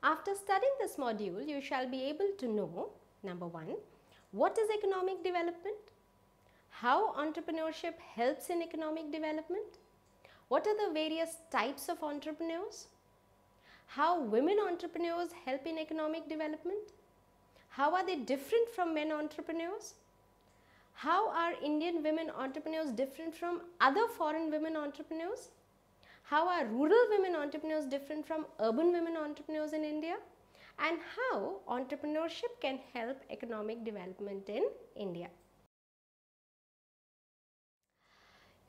After studying this module, you shall be able to know, number 1, what is economic development? How entrepreneurship helps in economic development? What are the various types of entrepreneurs? How women entrepreneurs help in economic development? How are they different from men entrepreneurs? How are Indian women entrepreneurs different from other foreign women entrepreneurs? How are rural women entrepreneurs different from urban women entrepreneurs in India? And how entrepreneurship can help economic development in India?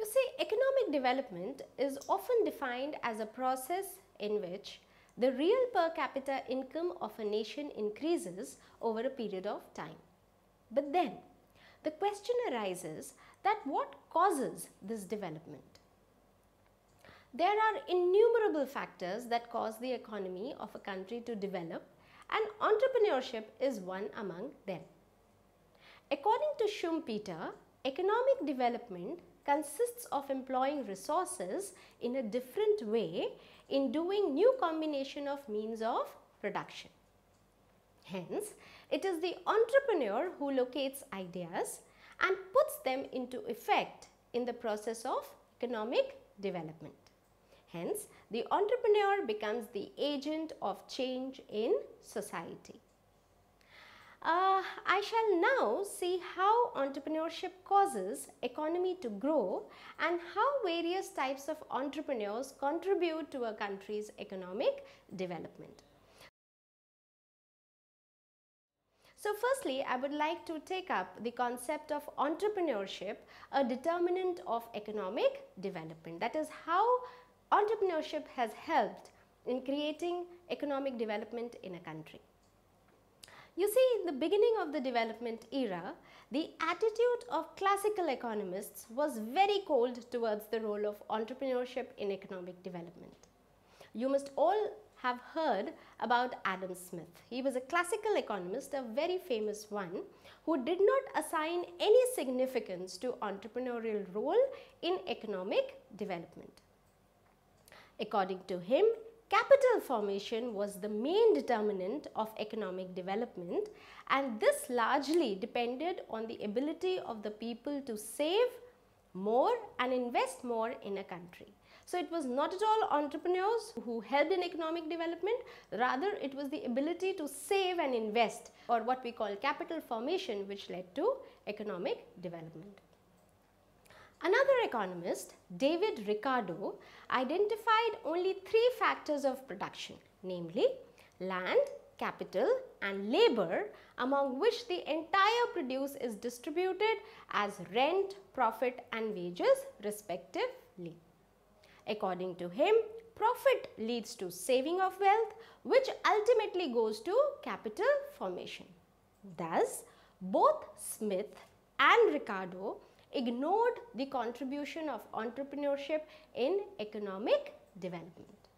You see, economic development is often defined as a process in which the real per capita income of a nation increases over a period of time. But then, the question arises that what causes this development? There are innumerable factors that cause the economy of a country to develop, and entrepreneurship is one among them. According to Schumpeter, economic development consists of employing resources in a different way in doing new combination of means of production. Hence, it is the entrepreneur who locates ideas and puts them into effect in the process of economic development. Hence, the entrepreneur becomes the agent of change in society. I shall now see how entrepreneurship causes economy to grow and how various types of entrepreneurs contribute to a country's economic development. So firstly, I would like to take up the concept of entrepreneurship, a determinant of economic development. That is how entrepreneurship has helped in creating economic development in a country. You see, in the beginning of the development era, the attitude of classical economists was very cold towards the role of entrepreneurship in economic development. You must all have heard about Adam Smith. He was a classical economist, a very famous one, who did not assign any significance to entrepreneurial role in economic development. According to him, capital formation was the main determinant of economic development, and this largely depended on the ability of the people to save more and invest more in a country. So it was not at all entrepreneurs who helped in economic development, rather it was the ability to save and invest, or what we call capital formation, which led to economic development. Another economist, David Ricardo, identified only 3 factors of production, namely land, capital and labor, among which the entire produce is distributed as rent, profit and wages respectively. According to him, profit leads to saving of wealth, which ultimately goes to capital formation. Thus, both Smith and Ricardo ignored the contribution of entrepreneurship in economic development.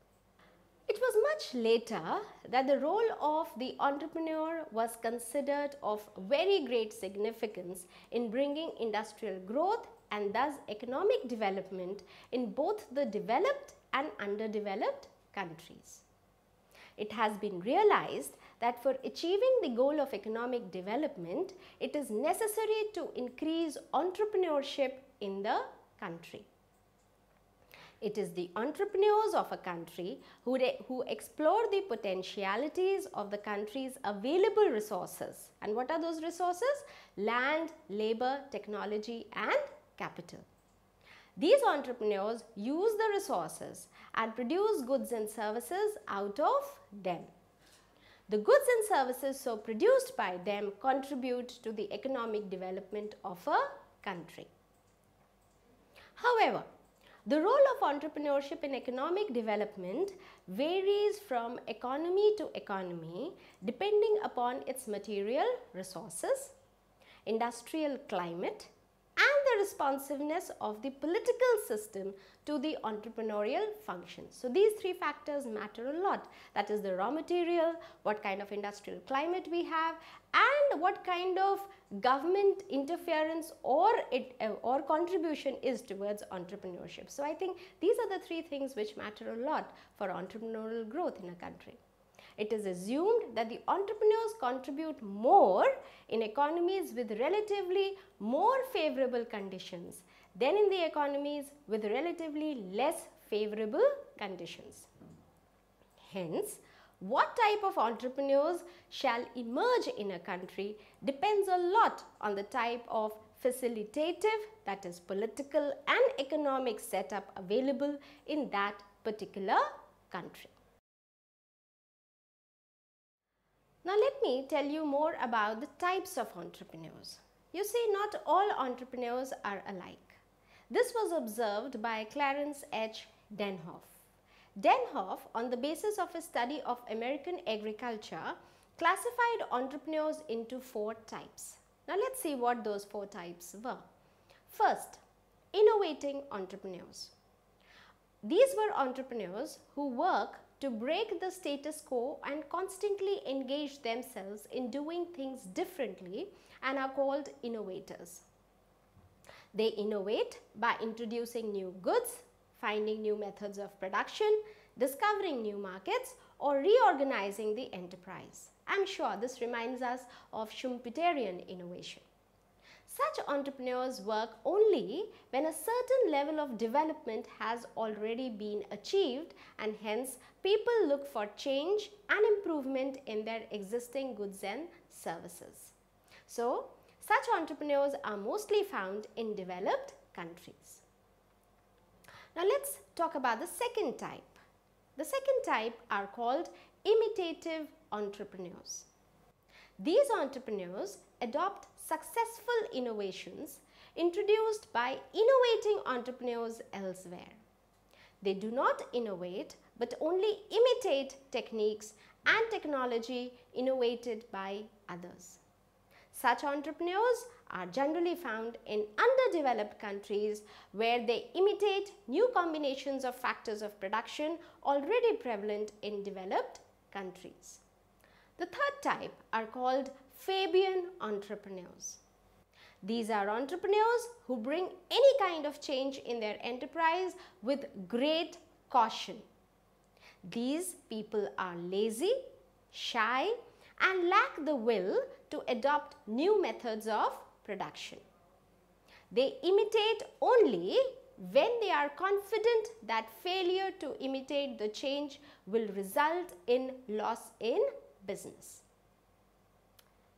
It was much later that the role of the entrepreneur was considered of very great significance in bringing industrial growth and thus economic development in both the developed and underdeveloped countries. It has been realized that for achieving the goal of economic development, it is necessary to increase entrepreneurship in the country. It is the entrepreneurs of a country who explore the potentialities of the country's available resources. And what are those resources? Land, labor, technology and capital. These entrepreneurs use the resources and produce goods and services out of them. The goods and services so produced by them contribute to the economic development of a country. However, the role of entrepreneurship in economic development varies from economy to economy depending upon its material resources, industrial climate, and the responsiveness of the political system to the entrepreneurial function. So these 3 factors matter a lot. That is the raw material, what kind of industrial climate we have, and what kind of government interference or contribution is towards entrepreneurship. So I think these are the 3 things which matter a lot for entrepreneurial growth in a country. It is assumed that the entrepreneurs contribute more in economies with relatively more favorable conditions than in the economies with relatively less favorable conditions. Hence, what type of entrepreneurs shall emerge in a country depends a lot on the type of facilitative, that is political and economic setup available in that particular country. Now let me tell you more about the types of entrepreneurs. You see, not all entrepreneurs are alike. This was observed by Clarence H. Denhoff. Denhoff, on the basis of a study of American agriculture, classified entrepreneurs into 4 types. Now let's see what those 4 types were. First, innovating entrepreneurs. These were entrepreneurs who work to break the status quo and constantly engage themselves in doing things differently and are called innovators. They innovate by introducing new goods, finding new methods of production, discovering new markets, or reorganizing the enterprise. I'm sure this reminds us of Schumpeterian innovation. Such entrepreneurs work only when a certain level of development has already been achieved, and hence people look for change and improvement in their existing goods and services. So, such entrepreneurs are mostly found in developed countries. Now let's talk about the second type. The second type are called imitative entrepreneurs. These entrepreneurs adopt successful innovations introduced by innovating entrepreneurs elsewhere. They do not innovate but only imitate techniques and technology innovated by others. Such entrepreneurs are generally found in underdeveloped countries where they imitate new combinations of factors of production already prevalent in developed countries. The third type are called Fabian entrepreneurs. These are entrepreneurs who bring any kind of change in their enterprise with great caution. These people are lazy, shy, and lack the will to adopt new methods of production. They imitate only when they are confident that failure to imitate the change will result in loss in business.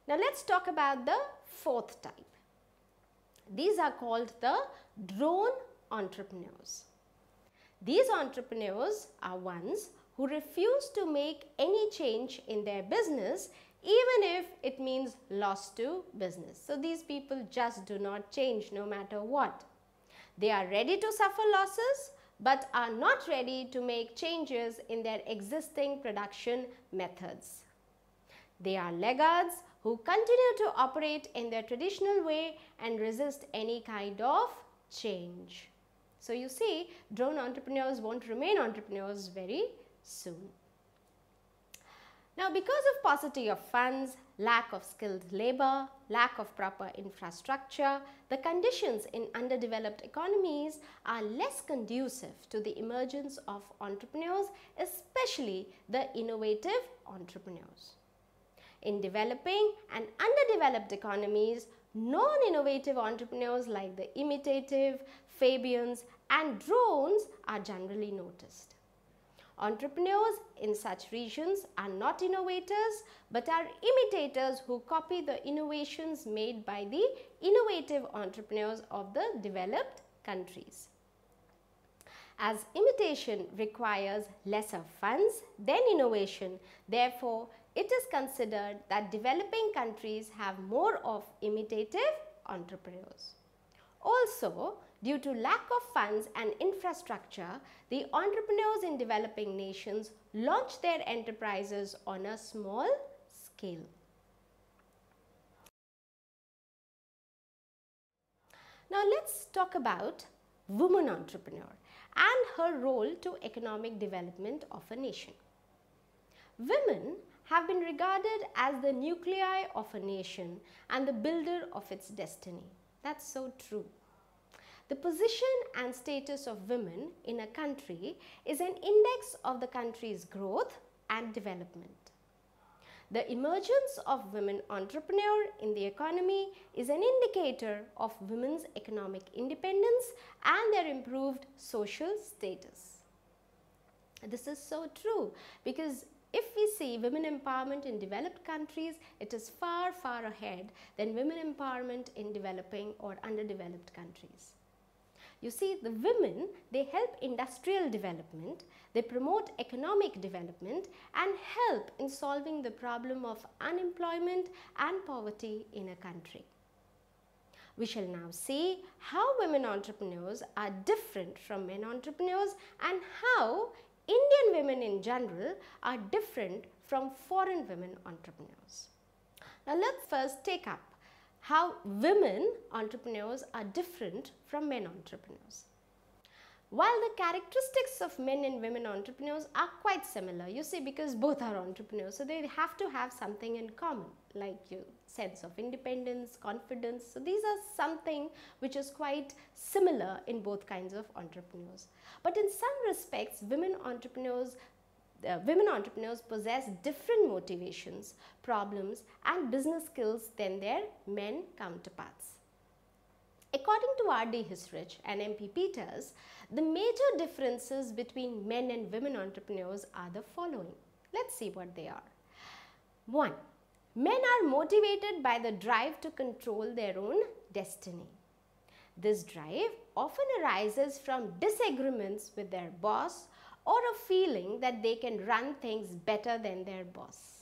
Now let's talk about the fourth type. These are called the drone entrepreneurs. These entrepreneurs are ones who refuse to make any change in their business even if it means loss to business. So these people just do not change no matter what. They are ready to suffer losses but are not ready to make changes in their existing production methods. They are laggards who continue to operate in their traditional way and resist any kind of change. So you see, drone entrepreneurs won't remain entrepreneurs very soon. Now, because of paucity of funds, lack of skilled labor, lack of proper infrastructure, the conditions in underdeveloped economies are less conducive to the emergence of entrepreneurs, especially the innovative entrepreneurs. In developing and underdeveloped economies, non-innovative entrepreneurs like the imitative, Fabians, and drones are generally noticed. Entrepreneurs in such regions are not innovators but are imitators who copy the innovations made by the innovative entrepreneurs of the developed countries. As imitation requires lesser funds than innovation, therefore, it is considered that developing countries have more of imitative entrepreneurs. Also, due to lack of funds and infrastructure, the entrepreneurs in developing nations launch their enterprises on a small scale. Now let's talk about woman entrepreneur and her role to economic development of a nation. Women have been regarded as the nuclei of a nation and the builder of its destiny. That's so true. The position and status of women in a country is an index of the country's growth and development. The emergence of women entrepreneur in the economy is an indicator of women's economic independence and their improved social status. This is so true, because if we see women empowerment in developed countries, it is far, far ahead than women empowerment in developing or underdeveloped countries. You see, the women, they help industrial development, they promote economic development and help in solving the problem of unemployment and poverty in a country. We shall now see how women entrepreneurs are different from men entrepreneurs and how Indian women in general are different from foreign women entrepreneurs. Now let's first take up how women entrepreneurs are different from men entrepreneurs. While the characteristics of men and women entrepreneurs are quite similar, you see, because both are entrepreneurs, so they have to have something in common, like your sense of independence, confidence. So these are something which is quite similar in both kinds of entrepreneurs. But in some respects, women entrepreneurs possess different motivations, problems and business skills than their men counterparts. According to R.D. Hisrich and M.P. Peters, the major differences between men and women entrepreneurs are the following. Let's see what they are. 1. Men are motivated by the drive to control their own destiny. This drive often arises from disagreements with their boss or a feeling that they can run things better than their boss.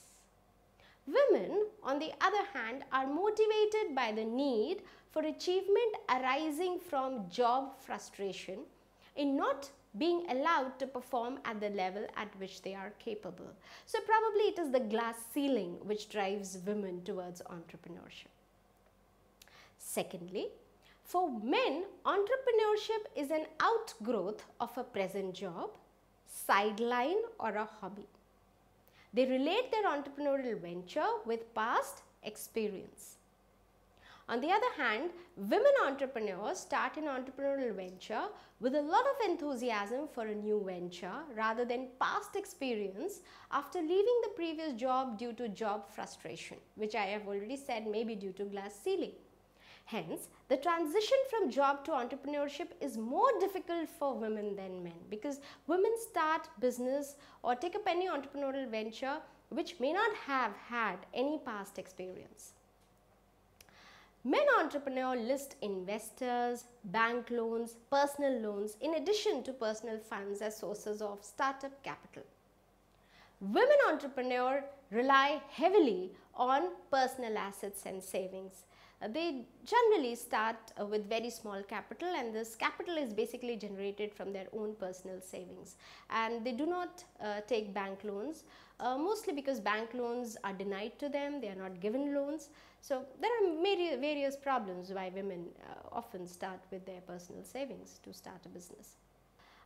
Women, on the other hand, are motivated by the need for achievement arising from job frustration in not being allowed to perform at the level at which they are capable. So probably it is the glass ceiling which drives women towards entrepreneurship. Secondly, for men, entrepreneurship is an outgrowth of a present job, sideline or a hobby. They relate their entrepreneurial venture with past experience. On the other hand, women entrepreneurs start an entrepreneurial venture with a lot of enthusiasm for a new venture rather than past experience after leaving the previous job due to job frustration, which I have already said may be due to glass ceiling. Hence, the transition from job to entrepreneurship is more difficult for women than men, because women start business or take up any entrepreneurial venture which may not have had any past experience. Men entrepreneurs list investors, bank loans, personal loans in addition to personal funds as sources of startup capital. Women entrepreneurs rely heavily on personal assets and savings. They generally start with very small capital, and this capital is basically generated from their own personal savings, and they do not take bank loans, mostly because bank loans are denied to them, they are not given loans. So there are various problems why women often start with their personal savings to start a business.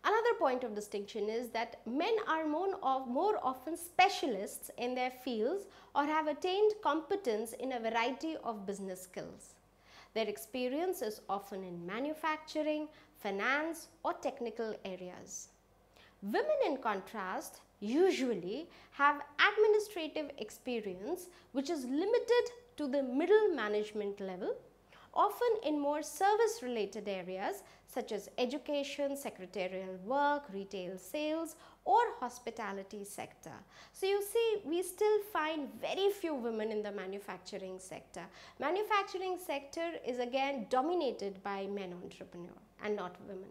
Another point of distinction is that men are more often specialists in their fields or have attained competence in a variety of business skills. Their experience is often in manufacturing, finance or technical areas. Women, in contrast, usually have administrative experience which is limited to the middle management level, often in more service-related areas such as education, secretarial work, retail sales or hospitality sector. So you see, we still find very few women in the manufacturing sector. Manufacturing sector is again dominated by men entrepreneurs and not women.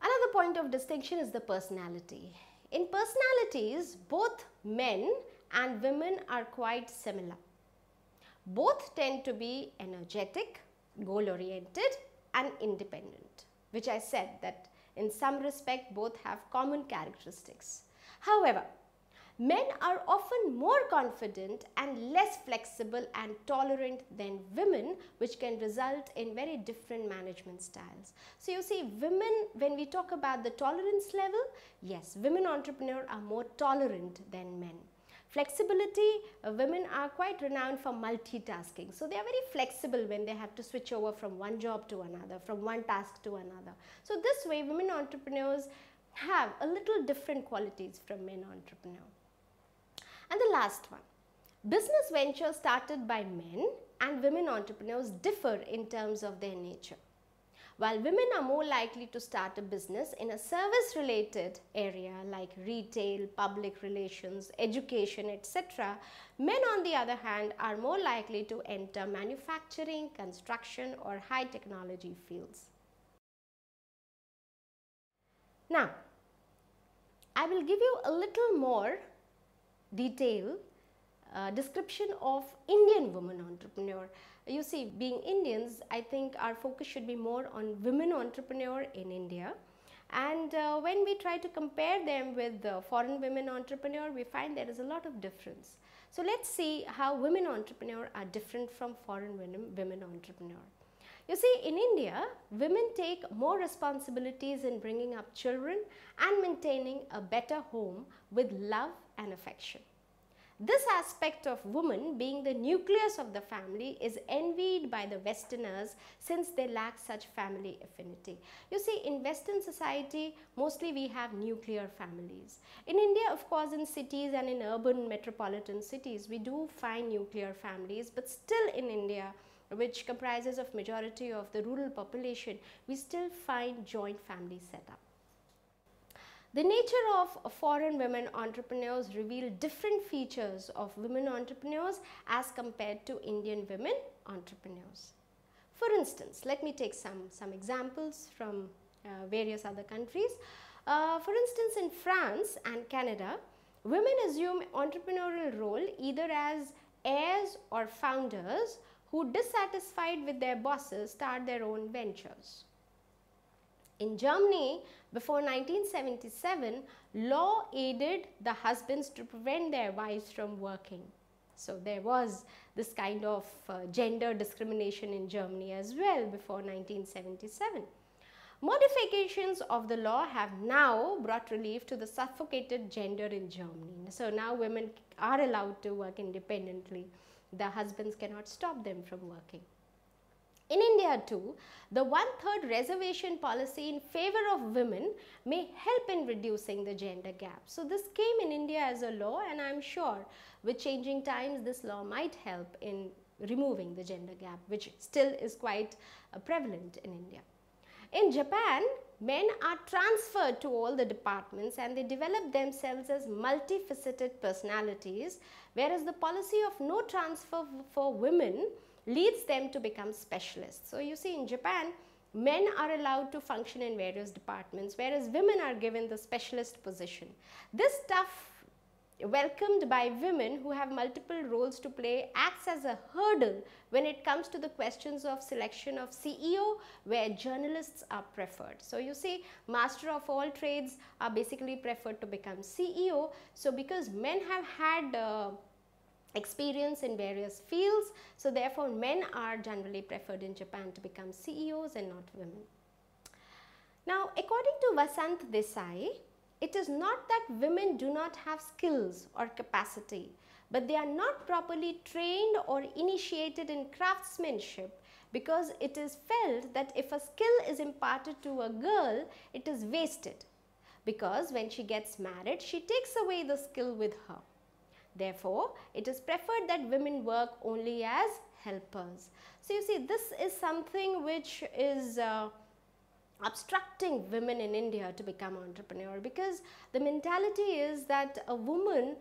Another point of distinction is the personality. In personalities, both men and women are quite similar. Both tend to be energetic, goal-oriented and independent, which I said that in some respect both have common characteristics. However, men are often more confident and less flexible and tolerant than women, which can result in very different management styles. So you see, women, when we talk about the tolerance level, yes, women entrepreneurs are more tolerant than men. Flexibility, women are quite renowned for multitasking. So they are very flexible when they have to switch over from one job to another, from one task to another. So this way, women entrepreneurs have a little different qualities from men entrepreneurs. And the last one, business ventures started by men and women entrepreneurs differ in terms of their nature. While women are more likely to start a business in a service related area like retail, public relations, education, etc., men on the other hand are more likely to enter manufacturing, construction or high technology fields. Now, I will give you a little more detail description of Indian women entrepreneur. You see, being Indians, I think our focus should be more on women entrepreneur in India. And when we try to compare them with foreign women entrepreneur, we find there is a lot of difference. So let's see how women entrepreneur are different from foreign women entrepreneur. You see, in India, women take more responsibilities in bringing up children and maintaining a better home with love and affection. This aspect of woman being the nucleus of the family is envied by the Westerners since they lack such family affinity. You see, in Western society, mostly we have nuclear families. In India, of course, in cities and in urban metropolitan cities, we do find nuclear families, but still in India, which comprises of majority of the rural population, we still find joint family setup. The nature of foreign women entrepreneurs reveal different features of women entrepreneurs as compared to Indian women entrepreneurs. For instance, let me take some examples from various other countries. For instance, in France and Canada, women assume entrepreneurial role either as heirs or founders who, dissatisfied with their bosses, start their own ventures. In Germany, before 1977, law aided the husbands to prevent their wives from working. So there was this kind of gender discrimination in Germany as well before 1977. Modifications of the law have now brought relief to the suffocated gender in Germany. So now women are allowed to work independently. The husbands cannot stop them from working. In India too, the 1/3 reservation policy in favor of women may help in reducing the gender gap. So this came in India as a law, and I am sure with changing times this law might help in removing the gender gap, which still is quite prevalent in India. In Japan, men are transferred to all the departments and they develop themselves as multifaceted personalities, whereas the policy of no transfer for women leads them to become specialists. So you see, in Japan, men are allowed to function in various departments, whereas women are given the specialist position. This stuff, welcomed by women who have multiple roles to play, acts as a hurdle when it comes to the questions of selection of CEO, where journalists are preferred. So you see, master of all trades are basically preferred to become CEO. So because men have had experience in various fields, so therefore men are generally preferred in Japan to become CEOs and not women. Now, according to Vasant Desai, it is not that women do not have skills or capacity, but they are not properly trained or initiated in craftsmanship, because it is felt that if a skill is imparted to a girl, it is wasted, because when she gets married, she takes away the skill with her. Therefore, it is preferred that women work only as helpers. So you see, this is something which is obstructing women in India to become entrepreneur, because the mentality is that a woman,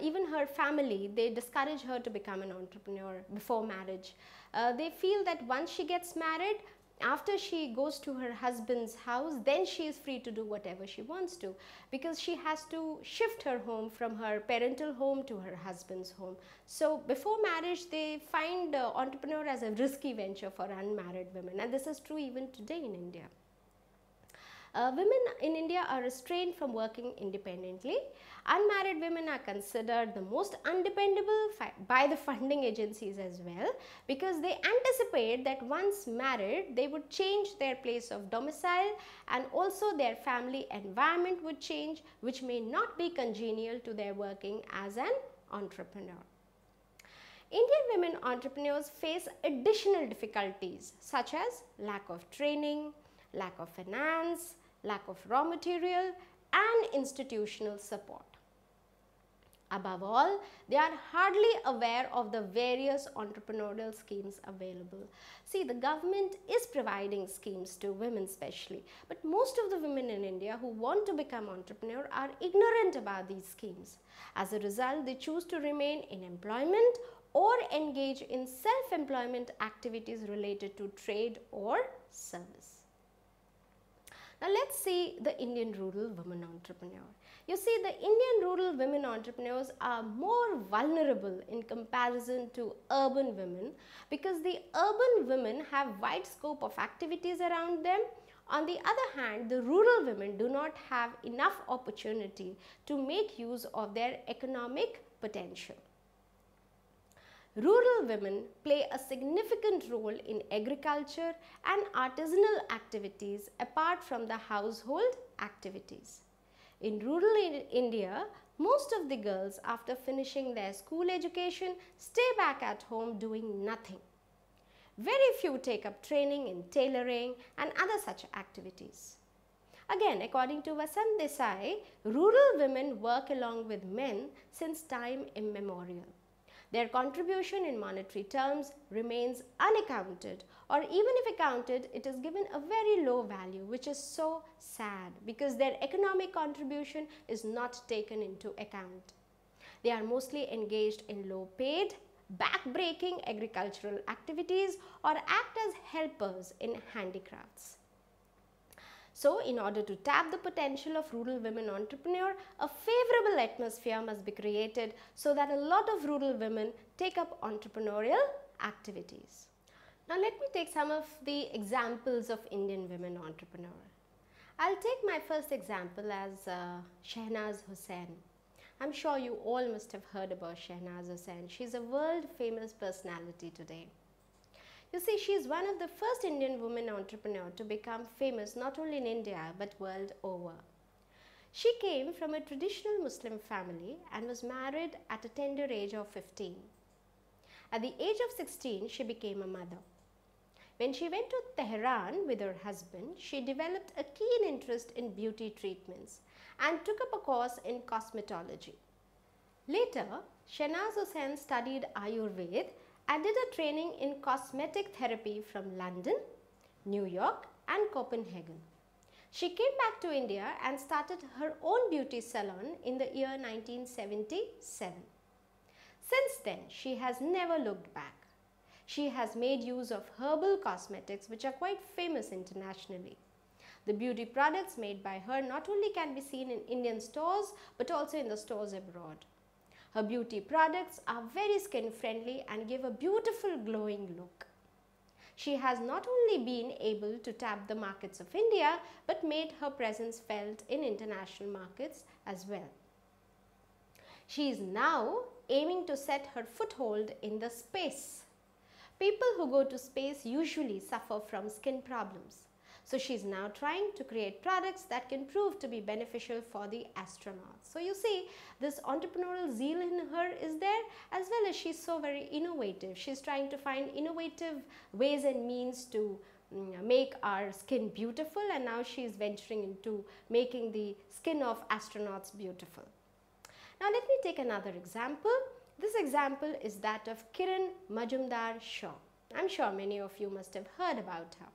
even her family, they discourage her to become an entrepreneur before marriage. They feel that once she gets married, after she goes to her husband's house, then she is free to do whatever she wants to, because she has to shift her home from her parental home to her husband's home. So before marriage, they find entrepreneur as a risky venture for unmarried women, and this is true even today in India. Women in India are restrained from working independently. Unmarried women are considered the most undependable by the funding agencies as well, because they anticipate that once married, they would change their place of domicile, and also their family environment would change, which may not be congenial to their working as an entrepreneur. Indian women entrepreneurs face additional difficulties such as lack of training, lack of finance, lack of raw material and institutional support. Above all, they are hardly aware of the various entrepreneurial schemes available. See, the government is providing schemes to women especially, but most of the women in India who want to become entrepreneur are ignorant about these schemes. As a result, they choose to remain in employment or engage in self-employment activities related to trade or service. Now let's see the Indian rural women entrepreneur. You see, the Indian rural women entrepreneurs are more vulnerable in comparison to urban women because the urban women have wide scope of activities around them. On the other hand, the rural women do not have enough opportunity to make use of their economic potential. Rural women play a significant role in agriculture and artisanal activities apart from the household activities. In rural India, most of the girls after finishing their school education stay back at home doing nothing. Very few take up training in tailoring and other such activities. Again, according to Vasant Desai, rural women work along with men since time immemorial. Their contribution in monetary terms remains unaccounted, or even if accounted, it is given a very low value, which is so sad because their economic contribution is not taken into account. They are mostly engaged in low paid, back-breaking agricultural activities or act as helpers in handicrafts. So, in order to tap the potential of rural women entrepreneur, a favorable atmosphere must be created so that a lot of rural women take up entrepreneurial activities. Now, let me take some of the examples of Indian women entrepreneurs. I'll take my first example as Shehnaz Hussain. I'm sure you all must have heard about Shehnaz Hussain. She's a world famous personality today. You see, she is one of the first Indian women entrepreneurs to become famous not only in India but world over. She came from a traditional Muslim family and was married at a tender age of 15. At the age of 16, she became a mother. When she went to Tehran with her husband, she developed a keen interest in beauty treatments and took up a course in cosmetology. Later, Shehnaz Hussain studied Ayurveda and did a training in cosmetic therapy from London, New York and Copenhagen. She came back to India and started her own beauty salon in the year 1977. Since then, she has never looked back. She has made use of herbal cosmetics which are quite famous internationally. The beauty products made by her not only can be seen in Indian stores but also in the stores abroad. Her beauty products are very skin friendly and give a beautiful glowing look. She has not only been able to tap the markets of India but made her presence felt in international markets as well. She is now aiming to set her foothold in the space. People who go to space usually suffer from skin problems. So she is now trying to create products that can prove to be beneficial for the astronauts. So you see, this entrepreneurial zeal in her is there, as well as she's so very innovative. She's trying to find innovative ways and means to make our skin beautiful, and now she's venturing into making the skin of astronauts beautiful. Now let me take another example. This example is that of Kiran Majumdar-Shaw. I'm sure many of you must have heard about her.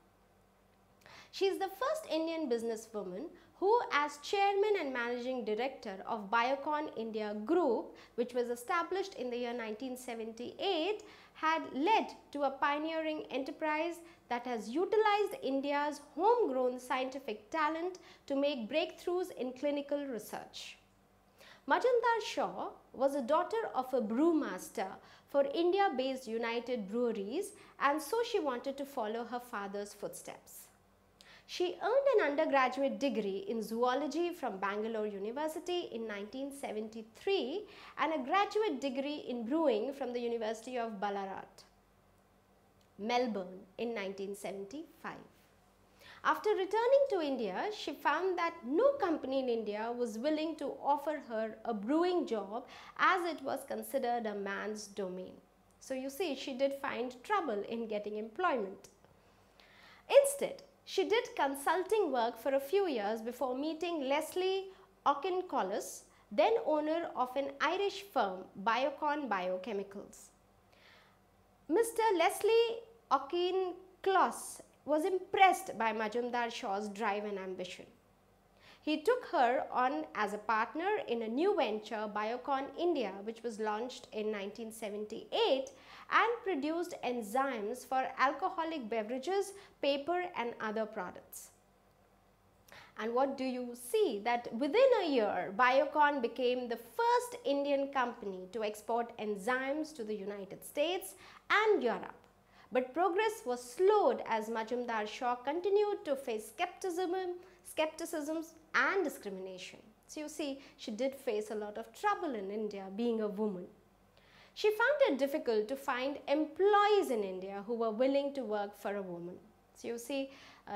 She is the first Indian businesswoman who, as chairman and managing director of Biocon India Group, which was established in the year 1978, had led to a pioneering enterprise that has utilized India's homegrown scientific talent to make breakthroughs in clinical research. Majumdar-Shaw was a daughter of a brewmaster for India-based United Breweries, and so she wanted to follow her father's footsteps. She earned an undergraduate degree in zoology from Bangalore University in 1973 and a graduate degree in brewing from the University of Ballarat, Melbourne in 1975. After returning to India, she found that no company in India was willing to offer her a brewing job as it was considered a man's domain. So you see, she did find trouble in getting employment. Instead, she did consulting work for a few years before meeting Leslie Auchincloss, then owner of an Irish firm, Biocon Biochemicals. Mr. Leslie Auchincloss was impressed by Majumdar Shaw's drive and ambition. He took her on as a partner in a new venture, Biocon India, which was launched in 1978 and produced enzymes for alcoholic beverages, paper and other products. And what do you see? That within a year, Biocon became the first Indian company to export enzymes to the United States and Europe. But progress was slowed as Majumdar Shaw continued to face skepticism and discrimination. So you see, she did face a lot of trouble in India being a woman. She found it difficult to find employees in India who were willing to work for a woman. So you see,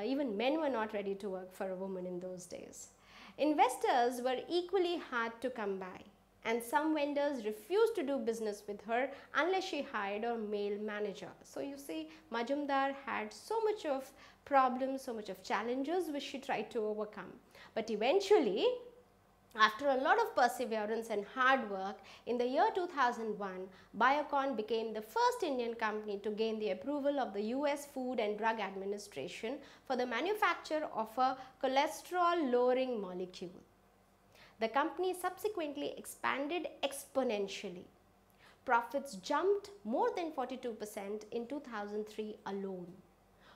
even men were not ready to work for a woman in those days. Investors were equally hard to come by, and some vendors refused to do business with her unless she hired a male manager. So you see, Majumdar had so much of problems, so much of challenges which she tried to overcome. But eventually, after a lot of perseverance and hard work, in the year 2001, Biocon became the first Indian company to gain the approval of the US Food and Drug Administration for the manufacture of a cholesterol-lowering molecule. The company subsequently expanded exponentially. Profits jumped more than 42% in 2003 alone.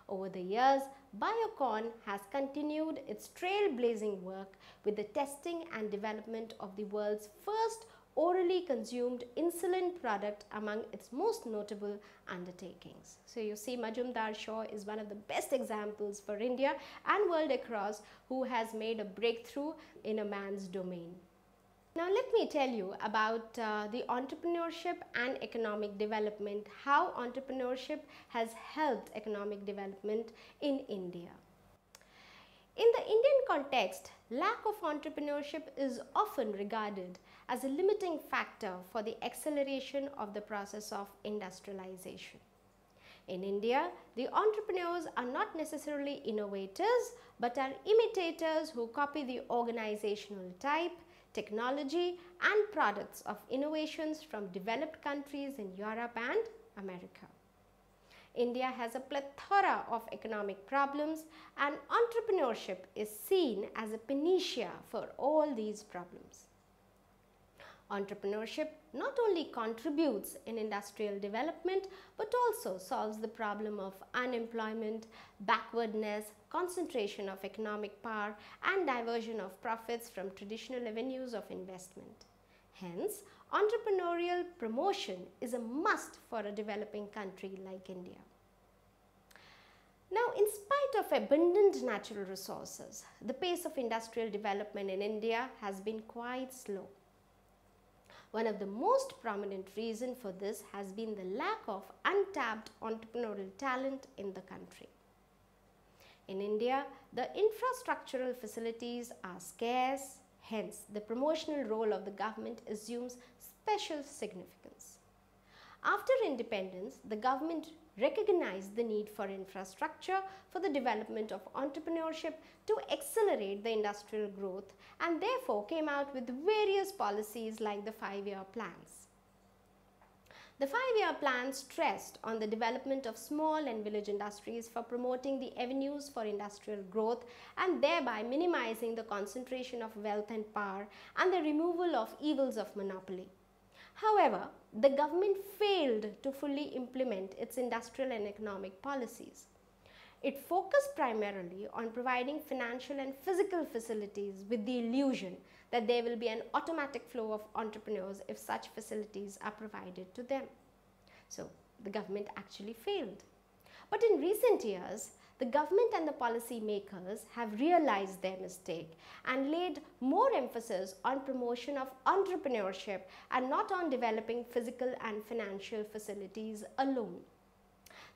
Over the years, Biocon has continued its trailblazing work with the testing and development of the world's first orally consumed insulin product among its most notable undertakings. So you see, Majumdar Shaw is one of the best examples for India and world across who has made a breakthrough in a man's domain. Now let me tell you about the entrepreneurship and economic development, how entrepreneurship has helped economic development in India. In the Indian context, lack of entrepreneurship is often regarded as a limiting factor for the acceleration of the process of industrialization. In India, the entrepreneurs are not necessarily innovators but are imitators who copy the organizational type, technology and products of innovations from developed countries in Europe and America. India has a plethora of economic problems and entrepreneurship is seen as a panacea for all these problems. Entrepreneurship not only contributes in industrial development but also solves the problem of unemployment, backwardness, concentration of economic power and diversion of profits from traditional avenues of investment. Hence, entrepreneurial promotion is a must for a developing country like India. Now, in spite of abundant natural resources, the pace of industrial development in India has been quite slow. One of the most prominent reasons for this has been the lack of untapped entrepreneurial talent in the country. In India, the infrastructural facilities are scarce, hence the promotional role of the government assumes special significance. After independence, the government recognized the need for infrastructure for the development of entrepreneurship to accelerate the industrial growth and therefore came out with various policies like the 5-year plans. The 5-year plan stressed on the development of small and village industries for promoting the avenues for industrial growth and thereby minimizing the concentration of wealth and power and the removal of evils of monopoly. However, the government failed to fully implement its industrial and economic policies. It focused primarily on providing financial and physical facilities with the illusion that there will be an automatic flow of entrepreneurs if such facilities are provided to them. So, the government actually failed. But in recent years, the government and the policy makers have realized their mistake and laid more emphasis on promotion of entrepreneurship and not on developing physical and financial facilities alone.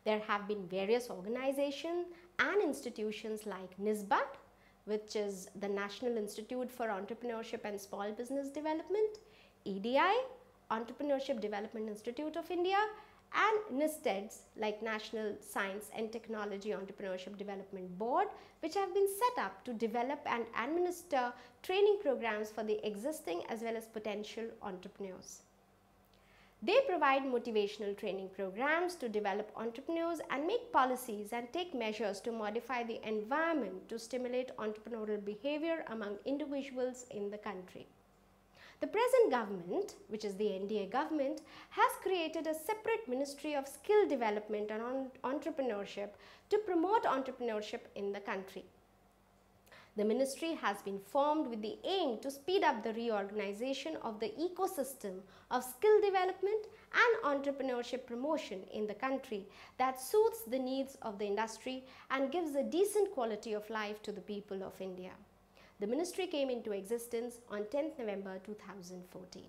There have been various organizations and institutions like NISBAT, which is the National Institute for Entrepreneurship and Small Business Development, EDI, Entrepreneurship Development Institute of India, and NISTEDs like National Science and Technology Entrepreneurship Development Board, which have been set up to develop and administer training programs for the existing as well as potential entrepreneurs. They provide motivational training programs to develop entrepreneurs and make policies and take measures to modify the environment to stimulate entrepreneurial behavior among individuals in the country. The present government, which is the NDA government, has created a separate Ministry of Skill Development and Entrepreneurship to promote entrepreneurship in the country. The ministry has been formed with the aim to speed up the reorganization of the ecosystem of skill development and entrepreneurship promotion in the country that suits the needs of the industry and gives a decent quality of life to the people of India. The ministry came into existence on 10th November 2014.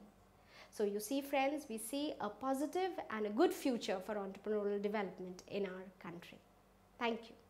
So you see friends, we see a positive and a good future for entrepreneurial development in our country. Thank you.